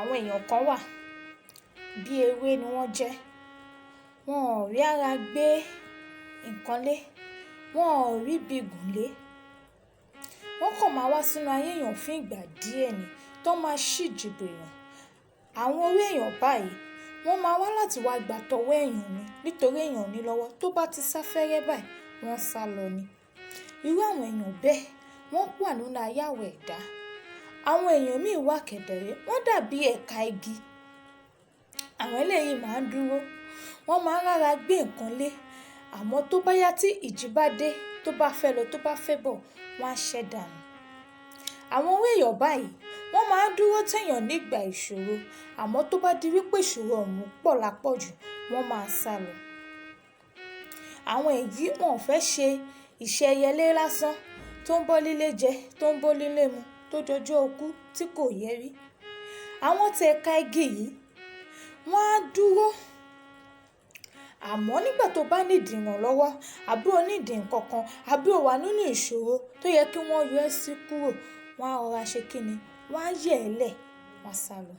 Àwọn èèyàn kan wà bí ewé ni wọ́n jẹ́. Wọn ò rí ara gbé nǹkan lé, wọn ò rí ibi gùn lé. Wọ́n kàn máa wá sínú ayé èèyàn fún ìgbà díẹ̀ ni tó máa ṣì jìbò èèyàn. Àwọn orí èèyàn báyìí wọ́n máa wá láti wá gbà tọwọ́ èèyàn ni nítorí èèyàn ní lọ́wọ́ tó bá ti sá fẹ́rẹ́ báyìí wọ́n sá lọ ni. Irú àwọn èèyàn bẹ́ẹ̀ wọ́n wà nínú ayé àwọn ẹ̀dá. Àwọn èèyàn míì wà kẹ̀dẹ̀rẹ́ wọ́n dàbí ẹ̀ka igi. Àwọn eléyìí máa ń dúró, wọ́n máa ń rárá gbé nǹkan lé, àmọ́ tó bá yá tí ìjì bá dé tó bá fẹ́ lọ tó bá fẹ́ bọ̀ wọ́n á ṣẹ́ dànù. Àwọn orí èèyàn báyìí wọ́n máa ń dúró tẹ̀yàn nígbà ìṣòro, àmọ́ tó bá di wípé ìṣòro ọ̀hún pọ̀ lápọ̀jù wọ́n máa sá lọ. Àwọn èyí wọn ò fẹ́ ṣe iṣẹ́ ẹyẹlé lásán tó ń bọ́ lílé jẹ, tó ń bọ́ lílé mu, tó jọjọ́ okú tí kò yẹ rí. Àwọn tí ẹ̀ka igi yìí wọ́n á dúró, àmọ́ nígbà tó bá nídìí ìrànlọ́wọ́ àbí o nídìí nǹkan kan àbí o wà nínú ìṣòro tó yẹ kí wọ́n yọ ẹ́ sí kúrò, wọ́n á rọra ṣe kíni, wọ́n á yẹ̀ ẹ́ lẹ̀, wọ́n á sá lọ.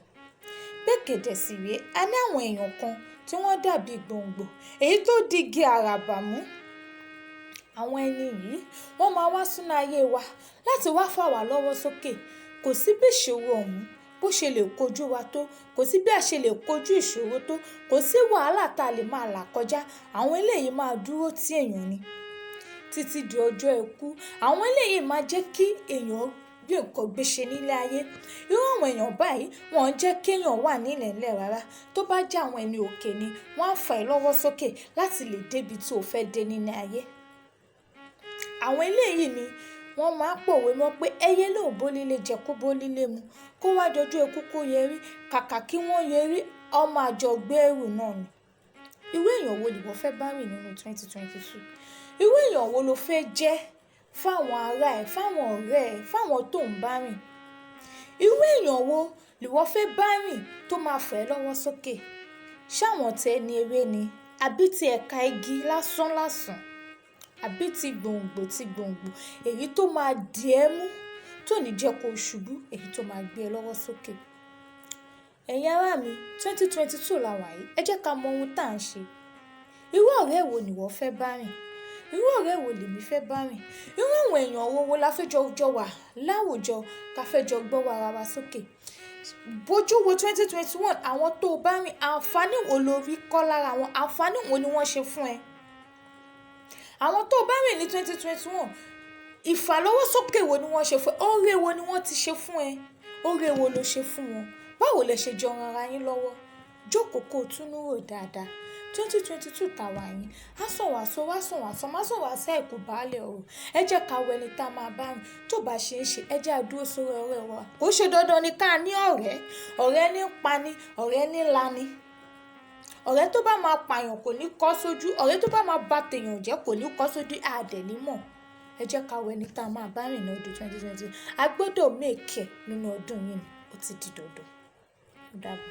Gbékèdè sì rèé, a ní àwọn èèyàn kan tí wọ́n dàbí gbòǹgbò èyí tó di igi àràbà mú. Àwọn ẹni yìí wọ́n máa wá sínú ayé wa láti wá fà wá lọ́wọ́ sókè. Kò sí bí ìṣòro ọ̀hún bó ṣe lè kojú wa tó, kò sí bí a ṣe lè kojú ìṣòro tó, kò sí wàhálà tá a lè máa là kọjá. Àwọn eléyìí máa dúró tí èèyàn ni títí di ọjọ́ ikú. Àwọn eléyìí máa jẹ́ kí èèyàn bí nǹkan gbé ṣe nílé ayé. Irú àwọn èèyàn báyìí wọ́n ń jẹ́ kí èèyàn wà nílẹ̀ ńlẹ̀ rárá. Tó bá jẹ́ àwọn ẹni òkè ni wọ́n á fà ẹ́ lọ́wọ́ sókè láti lè débi tí o fẹ́ dé nínú ayé. Àwọn eléyìí ni wọ́n máa ń pòwe mọ́ pé ẹyẹ ló bó lílé jẹ kó bó lílé mu, kó wá dojú ikú kó yẹrí, kàkà kí wọ́n yẹrí ọmọ àjọgbé ẹrù náà ni. Irú èèyàn wo ni ìwọ fẹ́ bá rìn nínú 2022? Irú èèyàn wo lo fẹ́ jẹ́ fáwọn ará ẹ̀, fáwọn ọ̀rẹ́ ẹ̀, fáwọn tó ń bá rìn? Irú èèyàn wo ni ìwọ fẹ́ bá rìn tó máa fà ẹ́ lọ́wọ́ sókè? Ṣáwọn tẹ ni eré ni àbí ti ẹ̀ka igi lásán lásán àbí ti gbòǹgbò èyí tó máa dì ẹ́ mú tó ní jẹ́ kó ṣubú, èyí tó máa gbé ẹ lọ́wọ́ sókè? Ẹ̀yin ará mi, 2022 la wà yìí, ẹ jẹ́ ká mọ ohun tá à ń ṣe. Irú ọ̀rẹ́ wo ni ìwọ fẹ́ bá rìn? Irú ọ̀rẹ́ wo lèmi fẹ́ bá rìn? Irú àwọn èèyàn wo la fẹ́ jọ wà láwùjọ ká fẹ́ jọ gbọ́ ara wa sókè? Bójú wo 2021, àwọn tó bá rìn, àǹfààní wo lo rí kọ́ lára wọn? Àǹfààní wo ni wọ́n ṣe fún ẹ? Àwọn tó bá rìn ní 2021, ìfàlọ́wọ́sókè wo ni wọ́n ṣe fún ẹ? Oore wo ni wọ́n ti ṣe fún ẹ? Oore wo lo ṣe fún wọn? Báwo lẹ ṣe jọ ran ara yín lọ́wọ́? Jókòó kó túnú rò dáadáa. 2022 tàwa yín, á sàn wá sọ, wá sàn wá sọ, má sàn wá sẹ́ ẹ̀kú baálẹ̀ ọ̀rọ̀. Ẹ jẹ́ ká wo ẹni tá a máa bá rìn. Tó bá ṣe é ṣe, ẹ jẹ́ àdúró sórí ọ̀rẹ́ wa. Kò ṣe dandan ni ká ní ọ̀rẹ́. Ọ̀rẹ́ ní pa ni, ọ̀rẹ́ ní la ni. Ọ̀rẹ́ tó bá máa pààyàn kò ní kọ́ sójú, ọ̀rẹ́ tó bá máa bà tèèyàn jẹ́ kò ní kọ́ sójú, àdẹ̀ ní mọ̀. Ẹ jẹ́ ká wo ẹni tá a máa bá rìn ní ọdún 2020. A gbọ́dọ̀ make nínú ọdún yìí ni, ó ti di dandan. Ó dàbọ̀.